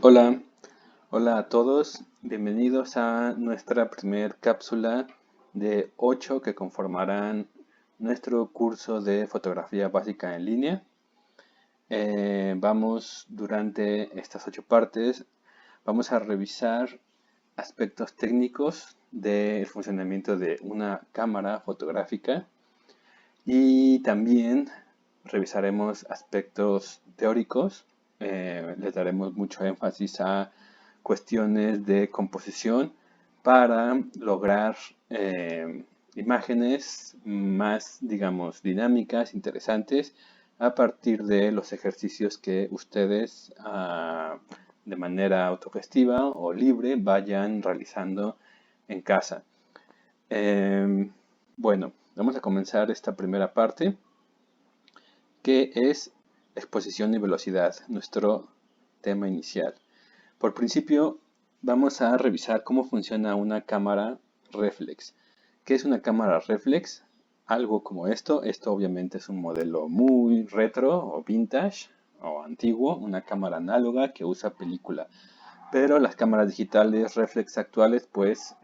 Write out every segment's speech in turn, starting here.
Hola, hola a todos, bienvenidos a nuestra primer cápsula de 8 que conformarán nuestro curso de fotografía básica en línea. Vamos durante estas 8 partes, vamos a revisar aspectos técnicos del funcionamiento de una cámara fotográfica y también revisaremos aspectos teóricos. Les daremos mucho énfasis a cuestiones de composición para lograr imágenes más, digamos, dinámicas, interesantes, a partir de los ejercicios que ustedes de manera autogestiva o libre vayan realizando en casa. Bueno, vamos a comenzar esta primera parte, que es exposición y velocidad, nuestro tema inicial. Por principio, vamos a revisar cómo funciona una cámara reflex. ¿Qué es una cámara reflex? Algo como esto. Esto obviamente es un modelo muy retro o vintage o antiguo, una cámara análoga que usa película. Pero las cámaras digitales reflex actuales pues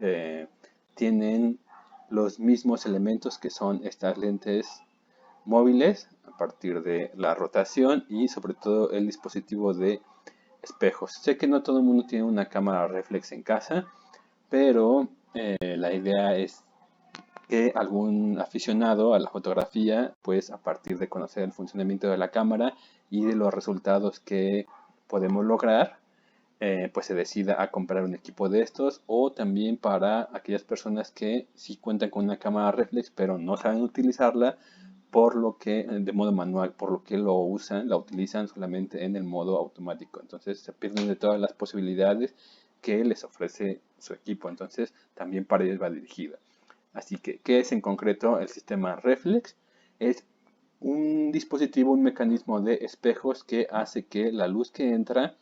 tienen los mismos elementos que son estas lentes móviles a partir de la rotación y sobre todo el dispositivo de espejos. Sé que no todo el mundo tiene una cámara reflex en casa, pero la idea es que algún aficionado a la fotografía, pues a partir de conocer el funcionamiento de la cámara y de los resultados que podemos lograr, pues se decida a comprar un equipo de estos, o también para aquellas personas que sí cuentan con una cámara reflex pero no saben utilizarla, por lo que de modo manual, por lo que la utilizan solamente en el modo automático. Entonces se pierden de todas las posibilidades que les ofrece su equipo. Entonces también para ellos va dirigida. Así que, ¿qué es en concreto el sistema reflex? Es un dispositivo, un mecanismo de espejos que hace que la luz que entra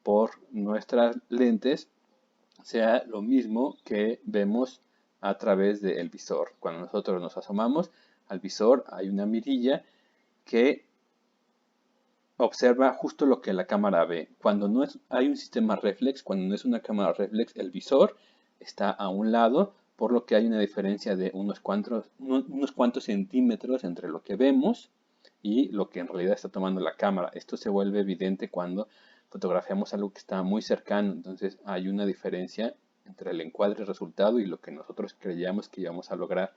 por nuestras lentes sea lo mismo que vemos a través del visor. Cuando nosotros nos asomamos al visor hay una mirilla que observa justo lo que la cámara ve. Cuando no hay un sistema reflex, cuando no es una cámara reflex, el visor está a un lado, por lo que hay una diferencia de unos cuantos centímetros entre lo que vemos y lo que en realidad está tomando la cámara. Esto se vuelve evidente cuando fotografiamos algo que está muy cercano, entonces hay una diferencia entre el encuadre resultado y lo que nosotros creíamos que íbamos a lograr.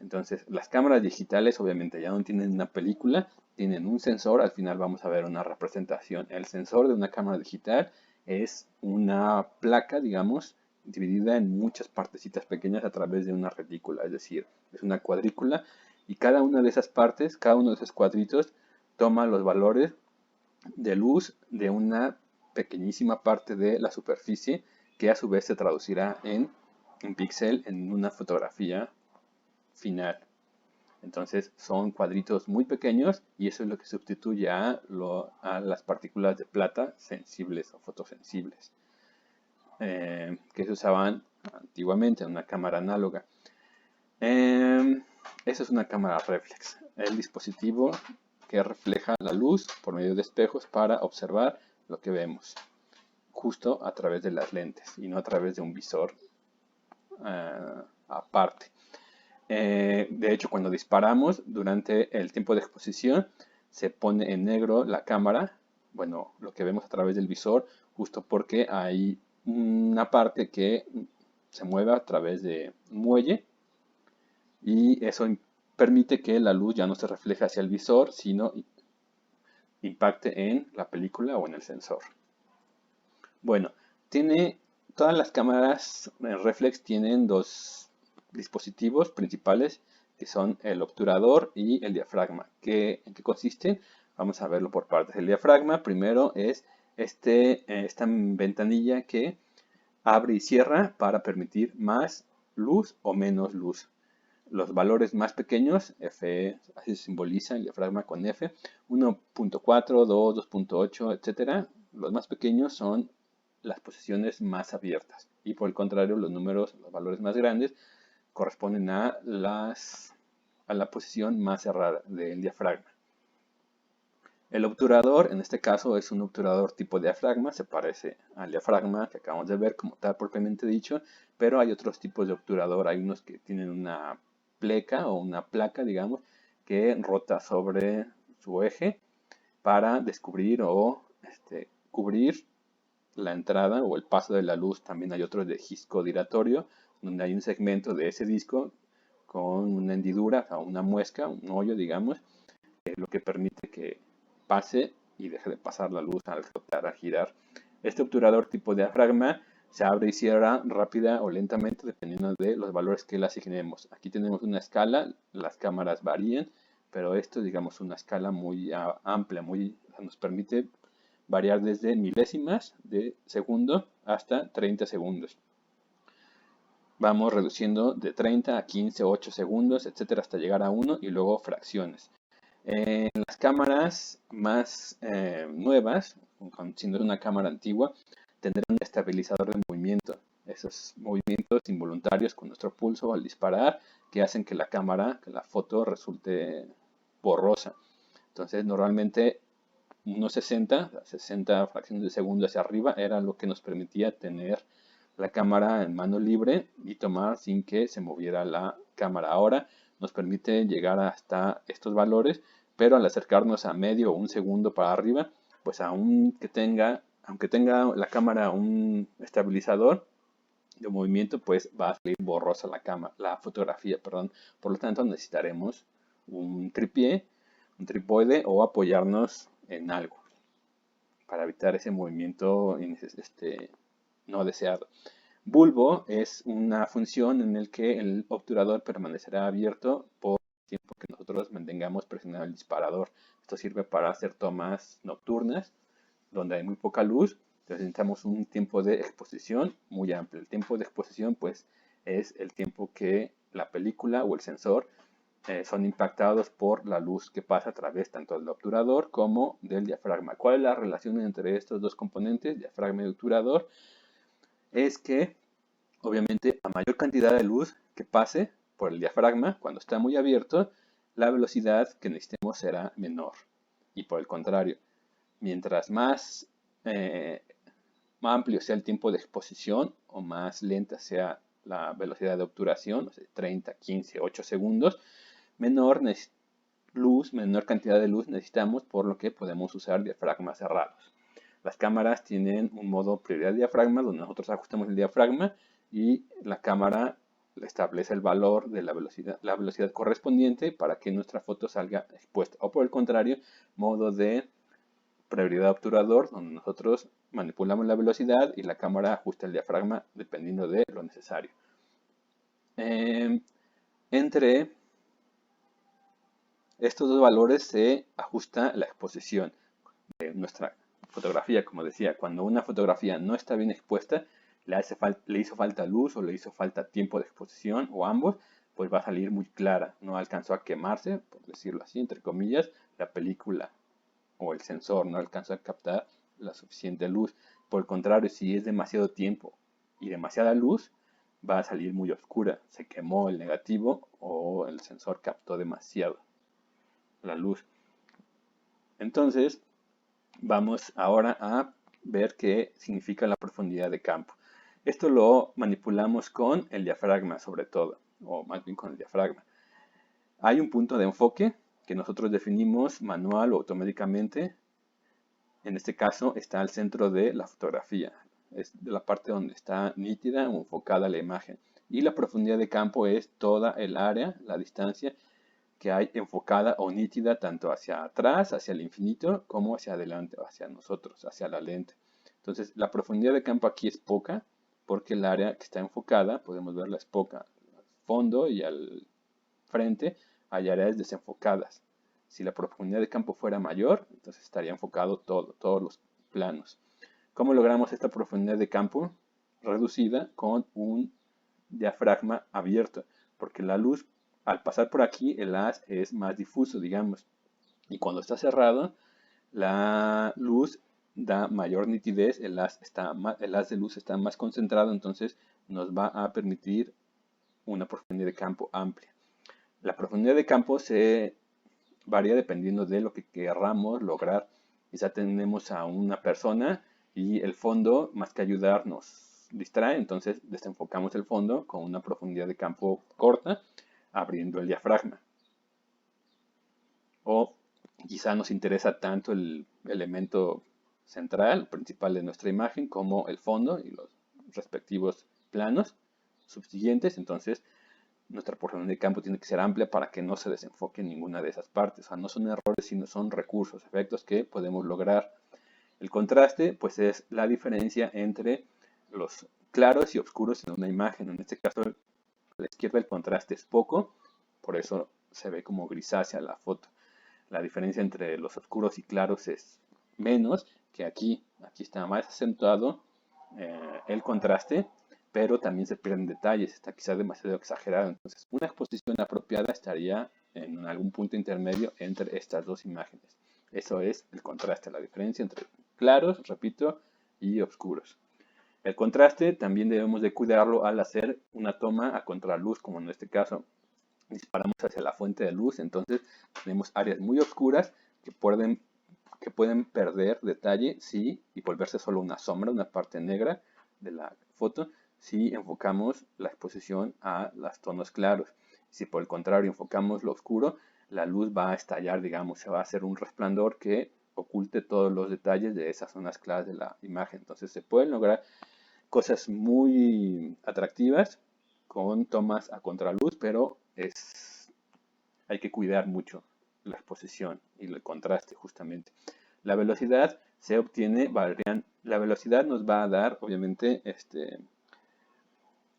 Entonces, las cámaras digitales obviamente ya no tienen una película, tienen un sensor, al final vamos a ver una representación. El sensor de una cámara digital es una placa, digamos, dividida en muchas partecitas pequeñas a través de una retícula, es decir, es una cuadrícula y cada una de esas partes, cada uno de esos cuadritos toma los valores de luz de una pequeñísima parte de la superficie que a su vez se traducirá en un píxel en una fotografía final. Entonces son cuadritos muy pequeños y eso es lo que sustituye a las partículas de plata sensibles o fotosensibles, que se usaban antiguamente en una cámara análoga. Esa es una cámara reflex, el dispositivo que refleja la luz por medio de espejos para observar lo que vemos, justo a través de las lentes y no a través de un visor aparte. De hecho, cuando disparamos durante el tiempo de exposición, se pone en negro la cámara, bueno, lo que vemos a través del visor, justo porque hay una parte que se mueve a través de un muelle y eso permite que la luz ya no se refleje hacia el visor, sino impacte en la película o en el sensor. Bueno, todas las cámaras reflex tienen dos dispositivos principales que son el obturador y el diafragma. ¿En qué consisten? Vamos a verlo por partes. El diafragma primero es esta ventanilla que abre y cierra para permitir más luz o menos luz. Los valores más pequeños, F, así se simboliza el diafragma con F, 1.4, 2, 2.8, etc. Los más pequeños son las posiciones más abiertas y por el contrario los valores más grandes corresponden a la posición más cerrada del diafragma. El obturador, en este caso, es un obturador tipo diafragma, se parece al diafragma que acabamos de ver como tal propiamente dicho, pero hay otros tipos de obturador. Hay unos que tienen una pleca o una placa, digamos, que rota sobre su eje para descubrir o cubrir la entrada o el paso de la luz. También hay otros de disco giratorio, donde hay un segmento de ese disco con una hendidura o una muesca, un hoyo, digamos, lo que permite que pase y deje de pasar la luz al rotar, al girar. Este obturador tipo diafragma se abre y cierra rápida o lentamente dependiendo de los valores que le asignemos. Aquí tenemos una escala, las cámaras varían, pero esto digamos una escala muy amplia, nos permite variar desde milésimas de segundo hasta 30 segundos. Vamos reduciendo de 30 a 15, 8 segundos, etcétera, hasta llegar a 1 y luego fracciones. En las cámaras más nuevas, siendo una cámara antigua, tendrán un estabilizador de movimiento. Esos movimientos involuntarios con nuestro pulso al disparar que hacen que la cámara, que la foto resulte borrosa. Entonces, normalmente unos 60 fracciones de segundo hacia arriba era lo que nos permitía tener la cámara en mano libre y tomar sin que se moviera la cámara. Ahora nos permite llegar hasta estos valores, pero al acercarnos a medio o un segundo para arriba, pues aunque tenga la cámara un estabilizador de movimiento, pues va a salir borrosa la fotografía, perdón. Por lo tanto, necesitaremos un tripié, un trípode o apoyarnos en algo para evitar ese movimiento no deseado. Bulbo es una función en la que el obturador permanecerá abierto por el tiempo que nosotros mantengamos presionado el disparador. Esto sirve para hacer tomas nocturnas donde hay muy poca luz. Entonces necesitamos un tiempo de exposición muy amplio. El tiempo de exposición pues es el tiempo que la película o el sensor son impactados por la luz que pasa a través tanto del obturador como del diafragma. ¿Cuál es la relación entre estos dos componentes, diafragma y obturador? Es que obviamente a mayor cantidad de luz que pase por el diafragma cuando está muy abierto, la velocidad que necesitemos será menor. Y por el contrario, mientras más amplio sea el tiempo de exposición o más lenta sea la velocidad de obturación, o sea, 30, 15, 8 segundos, menor menor cantidad de luz necesitamos, por lo que podemos usar diafragmas cerrados. Las cámaras tienen un modo prioridad diafragma, donde nosotros ajustamos el diafragma y la cámara establece el valor de la velocidad correspondiente para que nuestra foto salga expuesta. O por el contrario, modo de prioridad obturador, donde nosotros manipulamos la velocidad y la cámara ajusta el diafragma dependiendo de lo necesario. Entre estos dos valores se ajusta la exposición de nuestra fotografía. Como decía, cuando una fotografía no está bien expuesta, le hizo falta luz o le hizo falta tiempo de exposición o ambos, pues va a salir muy clara. No alcanzó a quemarse, por decirlo así, entre comillas, la película o el sensor no alcanzó a captar la suficiente luz. Por el contrario, si es demasiado tiempo y demasiada luz, va a salir muy oscura. Se quemó el negativo o el sensor captó demasiado la luz. Entonces, vamos ahora a ver qué significa la profundidad de campo. Esto lo manipulamos con el diafragma sobre todo, o más bien con el diafragma. Hay un punto de enfoque que nosotros definimos manual o automáticamente. En este caso está al centro de la fotografía. Es de la parte donde está nítida o enfocada la imagen. Y la profundidad de campo es toda el área, la distancia que hay enfocada o nítida tanto hacia atrás, hacia el infinito, como hacia adelante, hacia nosotros, hacia la lente. Entonces, la profundidad de campo aquí es poca, porque el área que está enfocada, podemos verla, es poca. Al fondo y al frente hay áreas desenfocadas. Si la profundidad de campo fuera mayor, entonces estaría enfocado todos los planos. ¿Cómo logramos esta profundidad de campo reducida? Con un diafragma abierto, porque la luz al pasar por aquí el haz es más difuso, digamos, y cuando está cerrado la luz da mayor nitidez, el haz de luz está más concentrado, entonces nos va a permitir una profundidad de campo amplia. La profundidad de campo se varía dependiendo de lo que querramos lograr. Quizá tenemos a una persona y el fondo, más que ayudar, nos distrae, entonces desenfocamos el fondo con una profundidad de campo corta, abriendo el diafragma. O quizá nos interesa tanto el elemento central, principal de nuestra imagen, como el fondo y los respectivos planos subsiguientes, entonces nuestra profundidad de campo tiene que ser amplia para que no se desenfoque en ninguna de esas partes. O sea, no son errores, sino son recursos, efectos que podemos lograr. El contraste, pues, es la diferencia entre los claros y oscuros en una imagen. En este caso, a la izquierda el contraste es poco, por eso se ve como grisácea la foto. La diferencia entre los oscuros y claros es menos que aquí. Aquí está más acentuado el contraste, pero también se pierden detalles, está quizás demasiado exagerado. Entonces, una exposición apropiada estaría en algún punto intermedio entre estas dos imágenes. Eso es el contraste, la diferencia entre claros, repito, y oscuros. El contraste también debemos de cuidarlo al hacer una toma a contraluz, como en este caso disparamos hacia la fuente de luz, entonces tenemos áreas muy oscuras que pueden perder detalle y volverse solo una sombra, una parte negra de la foto, si enfocamos la exposición a los tonos claros. Si por el contrario enfocamos lo oscuro, la luz va a estallar, digamos, se va a hacer un resplandor que oculte todos los detalles de esas zonas claras de la imagen. Entonces se pueden lograr cosas muy atractivas con tomas a contraluz, pero hay que cuidar mucho la exposición y el contraste justamente. La velocidad se obtiene, la velocidad nos va a dar obviamente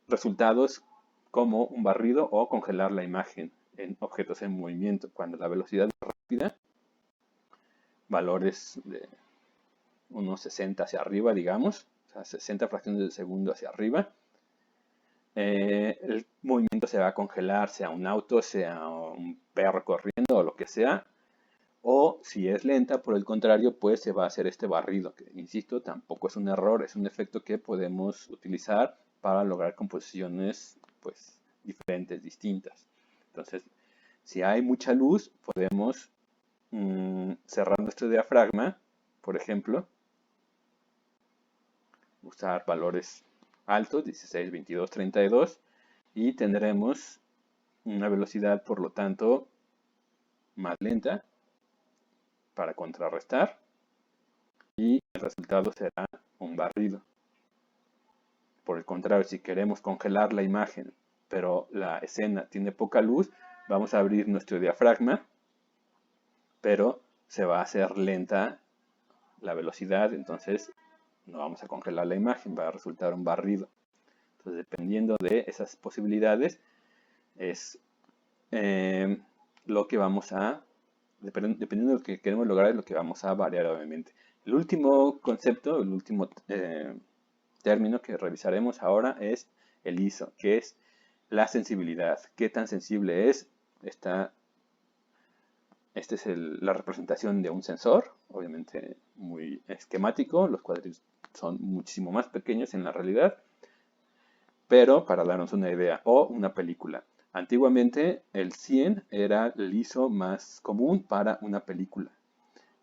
resultados como un barrido o congelar la imagen en objetos en movimiento. Cuando la velocidad es rápida, valores de unos 60 hacia arriba, digamos, o sea, 60 fracciones de segundo hacia arriba, el movimiento se va a congelar, sea un auto, sea un perro corriendo o lo que sea. O si es lenta, por el contrario, pues se va a hacer este barrido, que insisto, tampoco es un error, es un efecto que podemos utilizar para lograr composiciones pues diferentes, distintas. Entonces, si hay mucha luz, podemos cerrar nuestro diafragma, por ejemplo, usar valores altos, 16, 22, 32, y tendremos una velocidad, por lo tanto, más lenta para contrarrestar, y el resultado será un barrido. Por el contrario, si queremos congelar la imagen, pero la escena tiene poca luz, vamos a abrir nuestro diafragma, pero se va a hacer lenta la velocidad, entonces no vamos a congelar la imagen, va a resultar un barrido. Entonces, dependiendo de esas posibilidades, es lo que vamos a, dependiendo de lo que queremos lograr, es lo que vamos a variar obviamente. El último concepto, el último término que revisaremos ahora es el ISO, que es la sensibilidad. ¿Qué tan sensible es? Esta es la representación de un sensor, obviamente muy esquemático, los cuadros son muchísimo más pequeños en la realidad, pero para darnos una idea, o una película. Antiguamente el 100 era el ISO más común para una película,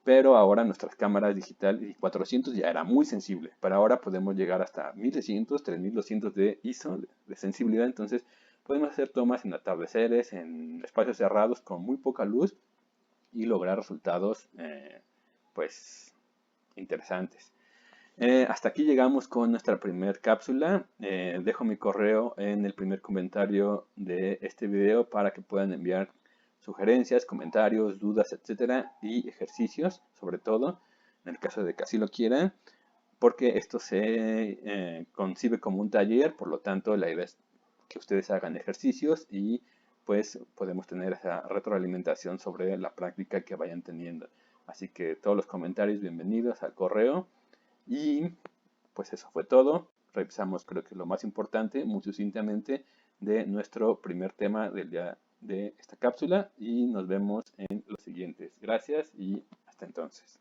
pero ahora nuestras cámaras digital y 400 ya era muy sensible. Para ahora podemos llegar hasta 1600, 3200 de ISO, de sensibilidad, entonces podemos hacer tomas en atardeceres, en espacios cerrados con muy poca luz y lograr resultados pues interesantes. Hasta aquí llegamos con nuestra primer cápsula. Dejo mi correo en el primer comentario de este video para que puedan enviar sugerencias, comentarios, dudas, etcétera, y ejercicios, sobre todo, en el caso de que así lo quieran, porque esto se concibe como un taller, por lo tanto, la idea es que ustedes hagan ejercicios y pues podemos tener esa retroalimentación sobre la práctica que vayan teniendo. Así que todos los comentarios bienvenidos al correo. Y pues eso fue todo. Revisamos, creo que lo más importante, muy sucintamente, de nuestro primer tema del día de esta cápsula y nos vemos en los siguientes. Gracias y hasta entonces.